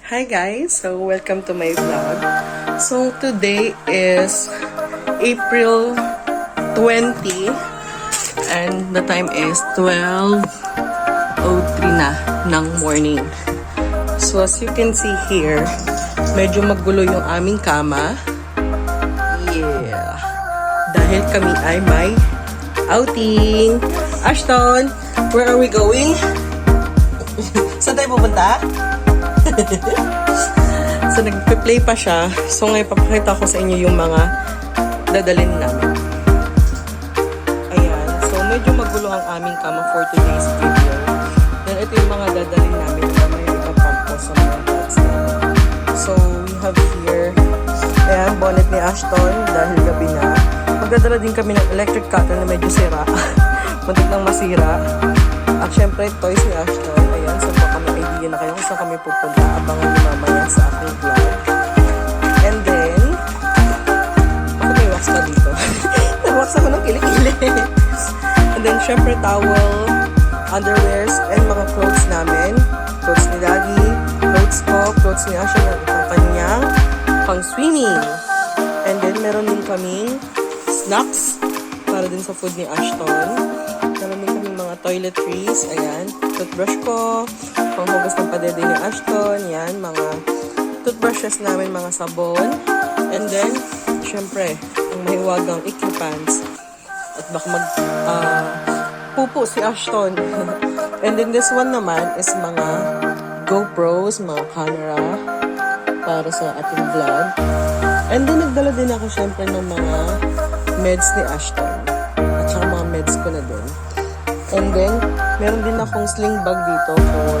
Hi guys, so welcome to my vlog. So today is April 20 and the time is 12:03 na ng morning. So as you can see here, medyo magulo yung aming kama. Yeah. Dahil kami ay may outing. Ashton, where are we going? Saan tayo pupunta? So, nagpe-play pa siya. So, ngayon papakita ko sa inyo yung mga dadalhin namin. Ayan. So, medyo magulo ang aming kama for today's video. Then, ito yung mga dadalhin namin na may ipapump ko sa mga bags namin. So, we have here, ayan, bonnet ni Ashton dahil gabi na. Magdadala din kami ng electric cutter na medyo sira. Muntik nang masira. At syempre, toys ni Ashton. Ayan, so baka may idea na kayo kung saan kami pupunta. Abangan nyo mamaya sa aking vlog. And then, bakit may wax pa dito? Nag-wax ako ng kilikili. And then, syempre, towel, underwears, and mga clothes namin. Clothes ni Daddy, clothes ko, clothes ni Ashton, at itong kanyang pang-swimming. And then, meron din kaming snacks para din sa food ni Ashton. Meron din kaming mga toiletries. Ayan, toothbrush ko, panghugas ng padede ni Ashton. Yan, mga toothbrushes namin, mga sabon. And then, syempre, ang mahiwagang equipants. At baka pupo si Ashton. And then this one naman is mga GoPros, mga camera para sa ating vlog. And then, nagdala din ako syempre ng mga meds ni Ashton. At saka mga meds ko na din. And then, meron din akong sling bag dito for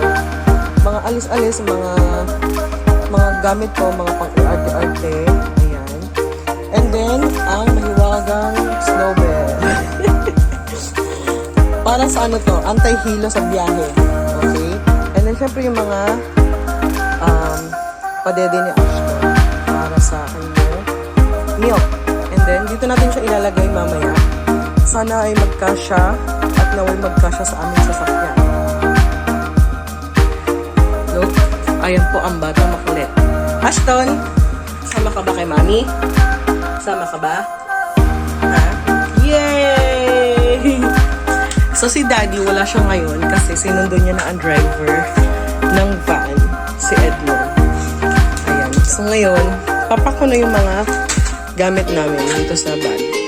mga alis-alis, mga gamit ko, mga pang-arte-arte. Ayan. And then, ang mahiwagang snowbell. Para sa ano to, anti-hilo sa biyahe. Okay? And then, syempre yung mga padede ni Ashton para sa kanyang milk. And then, dito natin siya ilalagay mamaya. Sana ay magkasya at naway magkasya sa aming sasakyan. Look, ayan po ang bata makulit. Ashton, sama ka ba kay Mami? Sama ka ba? Ha? Yay! So si Daddy wala siya ngayon kasi sinundo niya na ang driver ng van, si Edmond. Ayan. So ngayon, papak ko na yung mga gamit namin dito sa bag.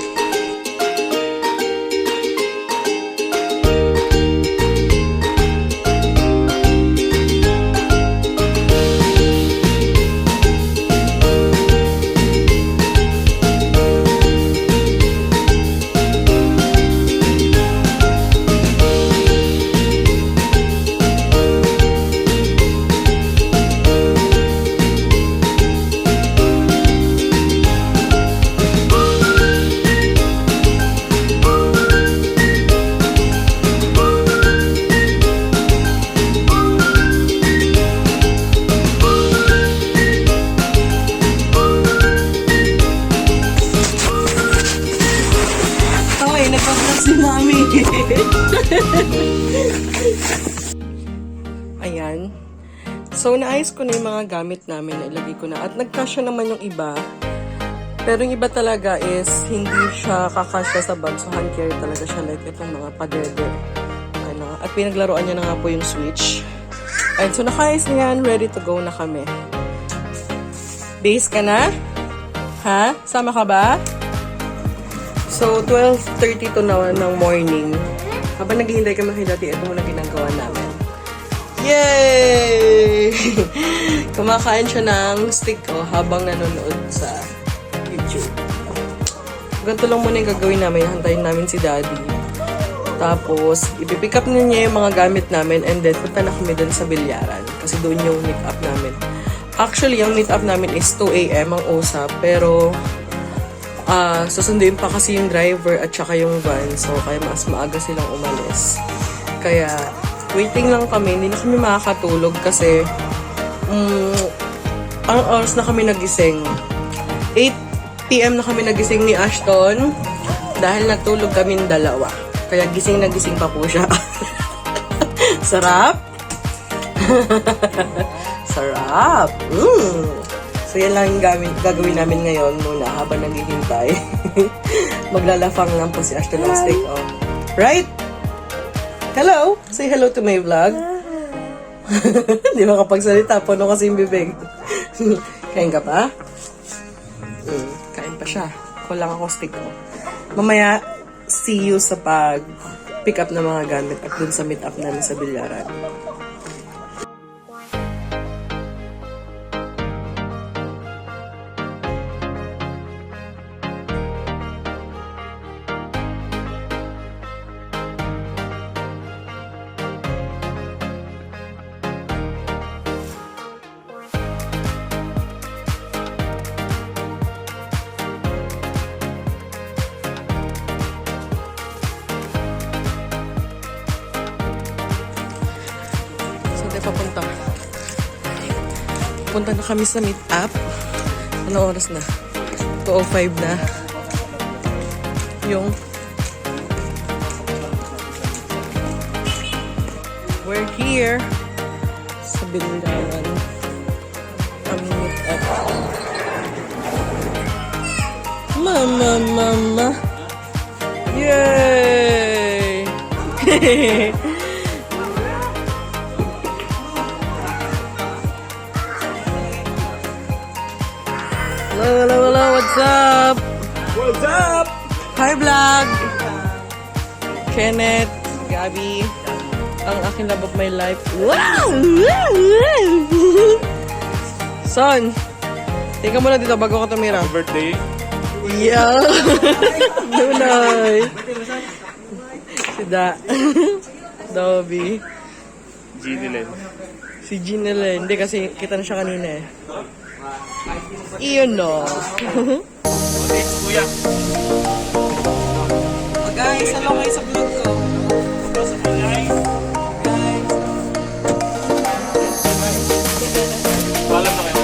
Si Mami. Ayan. So, naayos ko na yung mga gamit namin. Ilagay ko na. At nagkasya naman yung iba. Pero yung iba talaga is hindi siya kakasya sa bag. So, hand carry talaga siya. Like itong mga padede. Ano. At pinaglaruan niya na nga po yung switch. And so, nakaayos na yan. Ready to go na kami. Base ka na? Ha? Sama ka ba? So, 12:32 na ng morning. Habang naghihintay kami kay Daddy, ito muna ginagawa namin. Yay! Kumakain siya ng stick habang nanonood sa YouTube. Ganito lang muna yung gagawin namin. Hantayin namin si Daddy. Tapos, ipipick up niya yung mga gamit namin and then punta na kami dun sa bilyaran. Kasi doon yung meet up namin. Actually, yung meet up namin is 2 a.m. ang usap. Pero, susunduin pa kasi yung driver at saka yung van. So, kaya mas maaga silang umalis. Kaya, waiting lang kami. Hindi na kami makakatulog kasi ang oras na kami nagising. 8 p.m. na kami nagising ni Ashton dahil natulog kaming dalawa. Kaya gising na gising pa po siya. Sarap? Sarap! So, yan lang yung gagawin namin ngayon muna habang naghihintay. Maglalafang lang po si Ashton ng steak. Oh. Right? Hello! Say hello to my vlog. Di ba kapagsalita, puno kasi yung bibig. Kain ka pa? Kain pa siya. Kulang ako steak ko. Mamaya, see you sa pag-pick up ng mga gamit at dun sa meet up namin sa Bilyaran. Papunta. Punta na kami sa meet up. Anong oras na? 2:05 na. We're here sa Bilyaran. Ang meet up. Mama. Yay! Hello, what's up? What's up? Hi, vlog! Kenneth, Gabby, ang aking love of my life. Wow! Son, tingnan mo na dito bago ka tumira. Happy birthday. Yeah! Dunay! Si Da. Dobby. Ginilin. Si Ginelle. Hindi kasi kita na siya kanina eh. Iyon no. Kuya. Guys, hello kayo sa vlog ko. Paalam na kayo.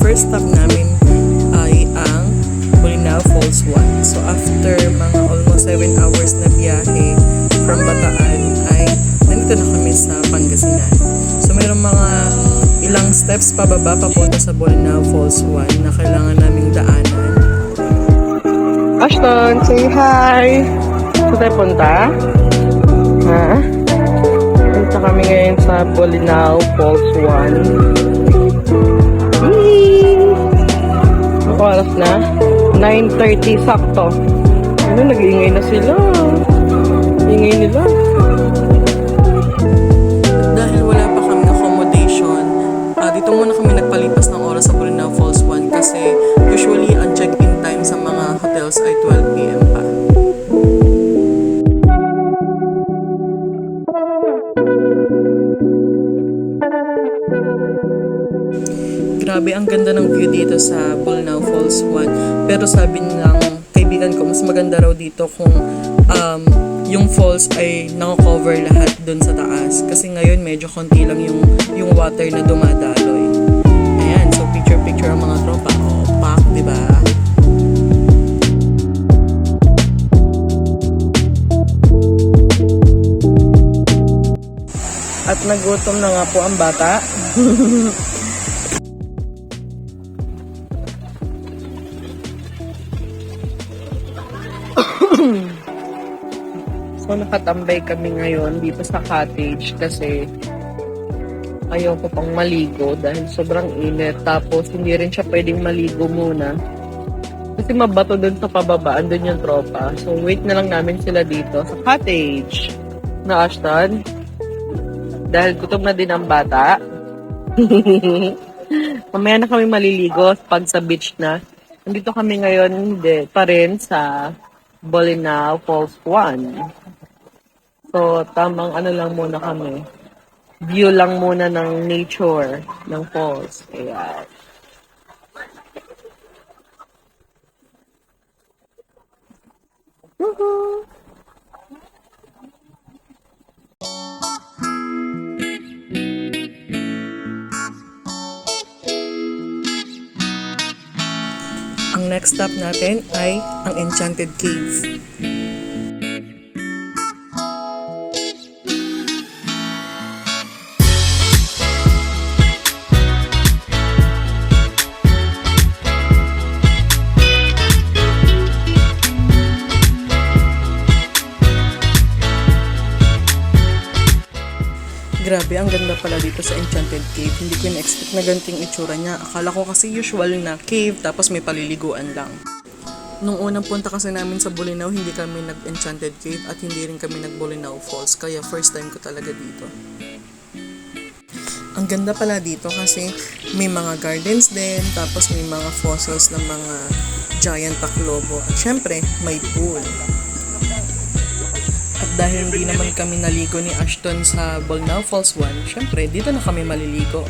First stop namin ay ang Bolinao Falls 1. So after mga almost 7 hours na biyahe from Bataan ay nandito na kami sa Pangasinan. So mayroong mga ilang steps pababa papunta sa Bolinao Falls 1 na kailangan naming daanan. Ashton, say hi! Saan tayo punta? Ha? Punta kami ngayon sa Bolinao Falls 1. Oras na 9:30 sakto. Ano, nag-iingay na sila. Ingay nila. Dahil wala pa kami accommodation, dito muna kami nagpalipas ng oras sa Bolinao Falls 1 kasi usually ang check-in time sa mga hotels ay 12 PM pa. Grabe, ang ganda ng view dito sa Bolinao Falls 1. Pero sabi ng kaibigan ko, mas maganda raw dito kung yung falls ay naka-cover lahat dun sa taas. Kasi ngayon medyo konti lang yung water na dumadaloy. Ayan, so picture-picture ang mga tropa. Oh, pak, diba? At nagutom na nga po ang bata. So, nakatambay kami ngayon dito sa cottage kasi ayaw ko pang maligo dahil sobrang init. Tapos, hindi rin siya pwedeng maligo muna. Kasi mabato dun sa pababa, andun yung tropa. So, wait na lang namin sila dito sa cottage. Na Ashton? Dahil gutom na din ang bata. Mamaya na kami maliligo pag sa beach na. Nandito kami ngayon pa rin sa Bolinao Falls 1. So, tamang ano lang muna kami. View lang muna ng nature ng falls. Kaya, Ang next stop natin ay ang Enchanted Cave. Grabe, ang ganda pala dito sa Enchanted Cave. Hindi ko na-expect na ganting itsura niya. Akala ko kasi usual na cave, tapos may paliliguan lang. Nung unang punta kasi namin sa Bolinao, hindi kami nag-Enchanted Cave at hindi rin kami nag-Bolinao Falls. Kaya first time ko talaga dito. Ang ganda pala dito kasi may mga gardens din, tapos may mga fossils ng mga giant taklobo. At syempre, may pool. At dahil hindi naman kami naligo ni Ashton sa Bolinao Falls 1, syempre, dito na kami maliligo.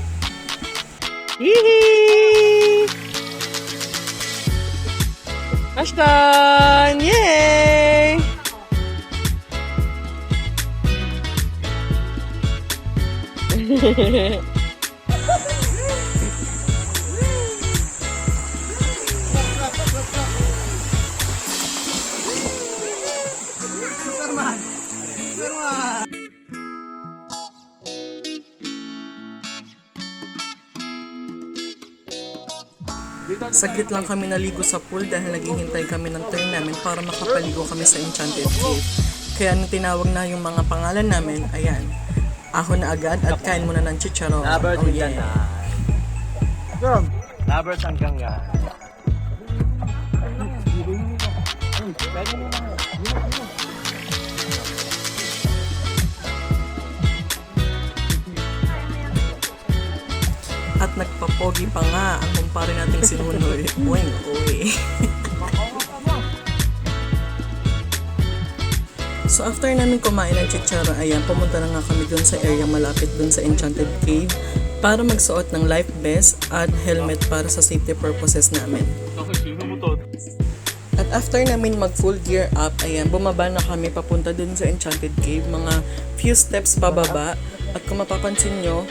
Yee! Ashton! Yay! Saglit lang kami naligo sa pool dahil naghihintay kami ng turn namin para makapaligo kami sa Enchanted Cave. Kaya nung tinawag na yung mga pangalan namin, ayan, ahon na agad at kain muna ng chicharon. Oh yeah. Lovers hanggang nga. At nagpapogi pa nga ang kumpare nating sinunoy. Uy, uy. So after namin kumain ng chichara, ayan, pumunta na nga kami dun sa area malapit dun sa Enchanted Cave para magsuot ng life vest at helmet para sa safety purposes namin. At after namin mag full gear up, ayan, bumaba na kami papunta dun sa Enchanted Cave, mga few steps pababa. At kung mapapansin nyo,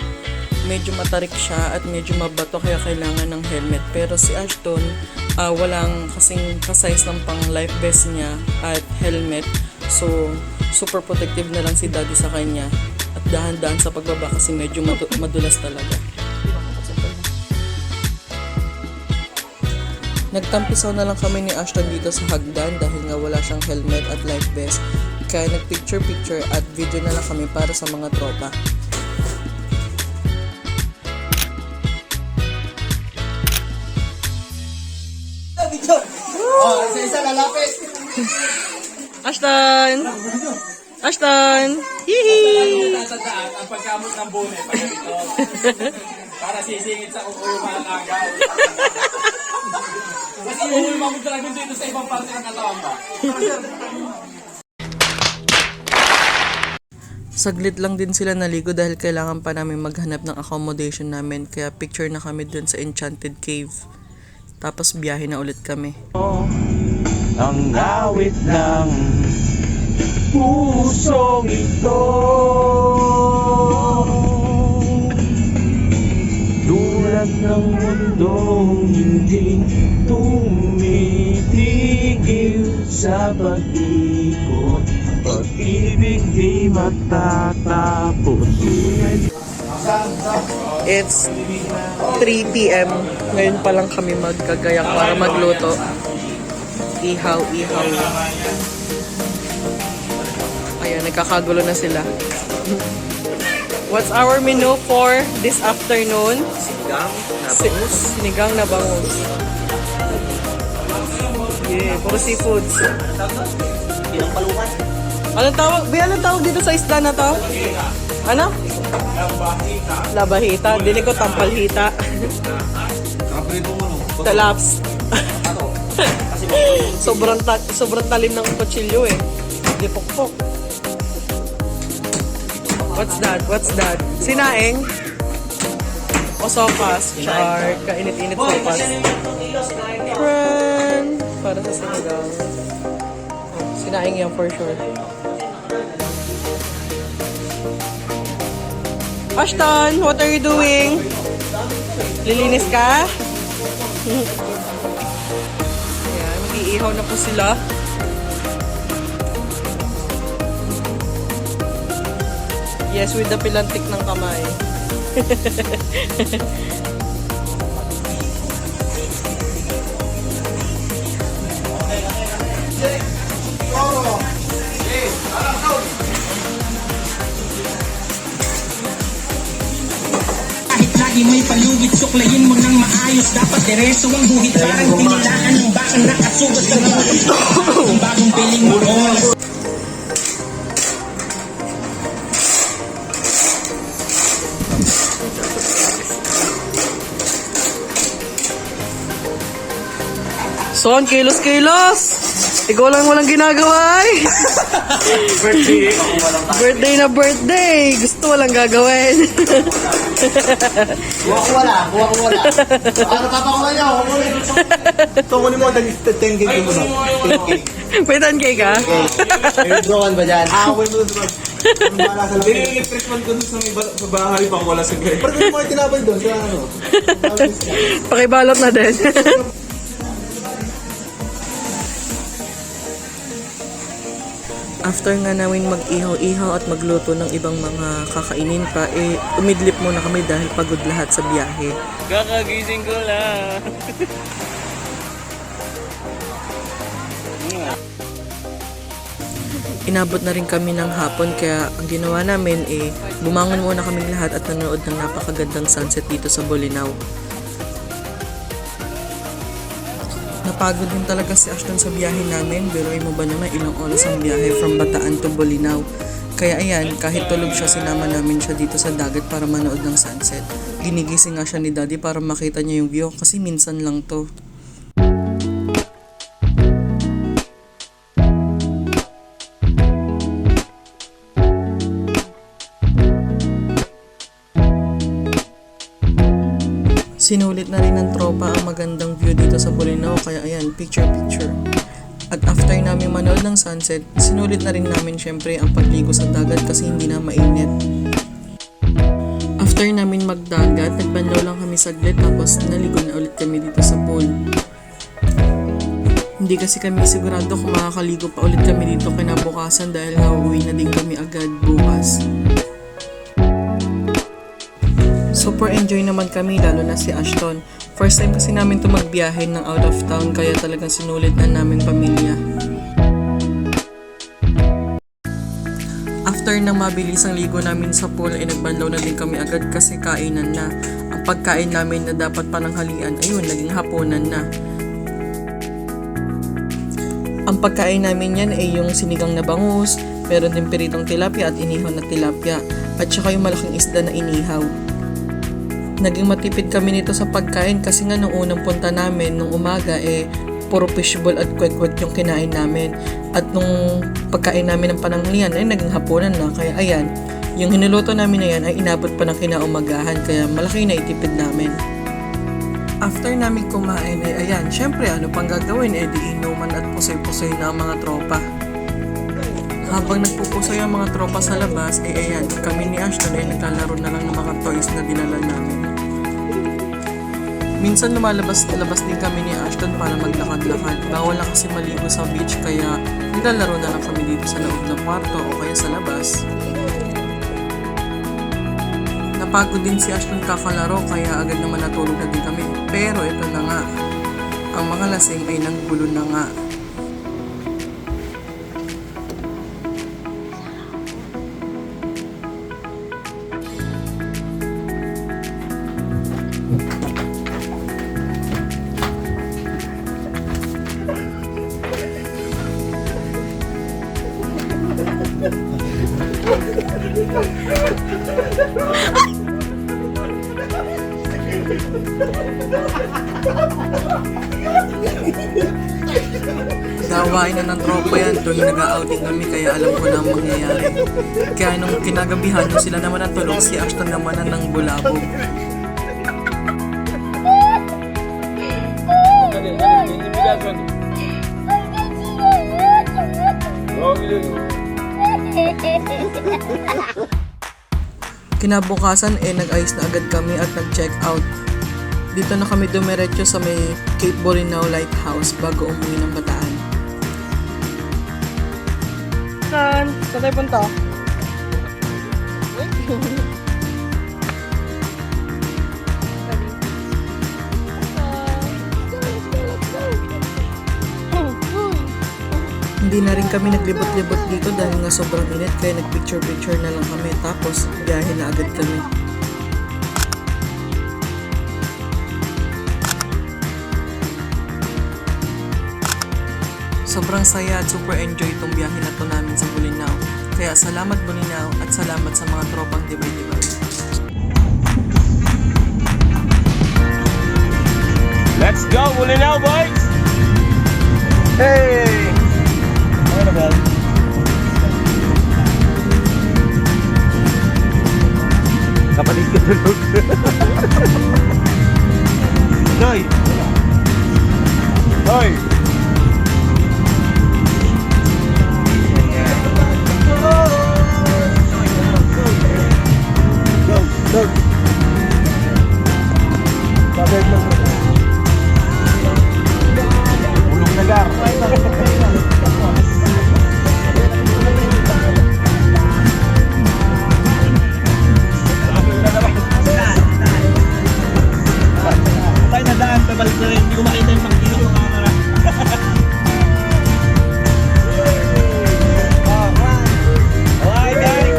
medyo matarik siya at medyo mabato kaya kailangan ng helmet. Pero si Ashton, walang kasing kasize ng pang life vest niya at helmet. So, super protective na lang si Daddy sa kanya. At dahan-dahan sa pagbaba kasi medyo madulas talaga. Nagtampisaw na lang kami ni Ashton dito sa hagdan dahil nga wala siyang helmet at life vest. Kaya nagpicture-picture at video na lang kami para sa mga tropa. Oh, isa-isa lalapit. Ashton! Ashton! Hihi! Tatandaan ang pagkamot ng bune pag ito. Para sisingit sa kuko yung mga agaw. Kasi yung mga dragon dito sa ibang parte ng katawan ba? Saglit lang din sila naligo dahil kailangan pa namin maghanap ng accommodation namin. Kaya picture na kami dun sa Enchanted Cave. Tapos biyahe na ulit kami. Ang awit ng pusong ito, tulad ng mundong hindi tumitigil sa pag-ikot, pag-ibig di matatapos. It's 3 p.m. Ngayon pa lang kami magkagayak para magluto. Ihaw. Ayan, nagkakagulo na sila. What's our menu for this afternoon? Sinigang na bangus. Yeah, puro seafoods. Anong tawag dito sa isla na to? Ano? Labahita. Dili ko tampalhita. Talaps. sobrang talim ng kutsilyo eh. Di pokpok. What's that? Sinaing? O sopas? Char. Kainit-init sopas. Friend. Para sa sinigang. Sinaing yan for sure. Ashton, what are you doing? Lilinis ka? Nag-iihaw na po sila. Yes, with the pilantik ng kamay. Kahit lagi mo'y palugit, suklayin mo ng maayos. Dapat diretso ang guhit, parang tinilaan ng bakang nakasugat sa buhay. Ang bagong piling mo, oh. Son, kilos-kilos! Ikaw lang walang ginagawa eh. Birthday, ako walang Birthday na birthday! Gusto walang gagawin. Kuha ko wala. Ano papakuha niya? Huwag mo rin. Tungunin mo, 10K mo na. 10K. May 10K ka? May withdrawal ba dyan? Away mo doon. Ang bala sa labi. electric man ko dun sa bahay pang wala sa gate. Pero kung mo tinapay doon, sa ano? Pakibalot na din. After nga namin mag-ihaw-ihaw at magluto ng ibang mga kakainin pa, umidlip muna kami dahil pagod lahat sa biyahe. Kakagising ko lang. Inabot na rin kami ng hapon kaya ang ginawa namin bumangon muna kami lahat at nanood ng napakagandang sunset dito sa Bolinao. Napagod din talaga si Ashton sa biyahe namin, pero mo ba naman ilang oras ang biyahe from Bataan to Bolinao. Kaya ayan, kahit tulog siya, sinama namin siya dito sa dagat para manood ng sunset. Ginigising nga siya ni Daddy para makita niya yung view kasi minsan lang to. Sinulit na rin ng tropa ang magandang view dito sa Bolinao, kaya ayan, picture-picture. At after namin manood ng sunset, sinulit na rin namin syempre ang pagligo sa dagat kasi hindi na mainit. After namin magdagat, nagbanlaw lang kami saglit tapos naligo na ulit kami dito sa pool. Hindi kasi kami sigurado kung makakaligo pa ulit kami dito kinabukasan dahil nga uuwi na din kami agad bukas. Super enjoy naman kami, lalo na si Ashton. First time kasi namin ito magbiyahe ng out of town kaya talagang sinulit na namin pamilya. After ng mabilisang ligo namin sa pool ay nagbanlaw na din kami agad kasi kainan na. Ang pagkain namin na dapat pananghalian, ayun, naging hapunan na. Ang pagkain namin yan ay yung sinigang na bangus, meron din piritong tilapia at inihaw na tilapia, at saka yung malaking isda na inihaw. Naging matipid kami nito sa pagkain kasi nga nung unang punta namin nung umaga puro fishball at kwek-kwek yung kinain namin. At nung pagkain namin ng pananghalian ay naging hapunan na, kaya ayan, yung hinuluto namin na yan ay inabot pa ng kinaumagahan kaya malaki na itipid namin. After namin kumain ay ayan, syempre ano pang gagawin di inuman at pusoy-pusoy na ang mga tropa. Habang nagpupusoy ang mga tropa sa labas ay ayan, kami ni Ashton ay naglalaro na lang ng mga toys na dinala namin. Minsan lumalabas din kami ni Ashton para maglakad-lakad. Bawal lang kasi maligo sa beach kaya naglalaro na lang kami dito sa loob ng kwarto o kaya sa labas. Napagod din si Ashton kakalaro kaya agad naman natulog na din kami. Pero ito na nga, ang mga lasing ay nagbulo na nga. Gawain na ng tropa yan tuwing nag-outing kami kaya alam ko na ang mangyayari. Kaya nung kinagabihan nung sila naman ang tulog, si Ashton naman ang nang bulabog. Kinabukasan nag-ayos na agad kami at nag-check out. Dito na kami dumiretso sa may Cape Bolinao Lighthouse bago umuwi ng Bataan. Saan? Saan tayo punta? Hindi na rin kami naglibot-libot dito dahil nga sobrang init kaya nagpicture-picture na lang kami tapos biyahe na agad kami. Sobrang saya at super enjoy itong biyahe na to namin sa Bolinao. Kaya salamat Bolinao at salamat sa mga tropang Dibay-Dibay. Let's go, Bolinao boys! Hey! Ano ba? Kapatid ko tulog. Noy! Noy! Dog! Babay mo. Ulong na gar. Tayo na daan, pabalik na rin. Hindi ko makita yung pangkilo ng camera. Alright guys!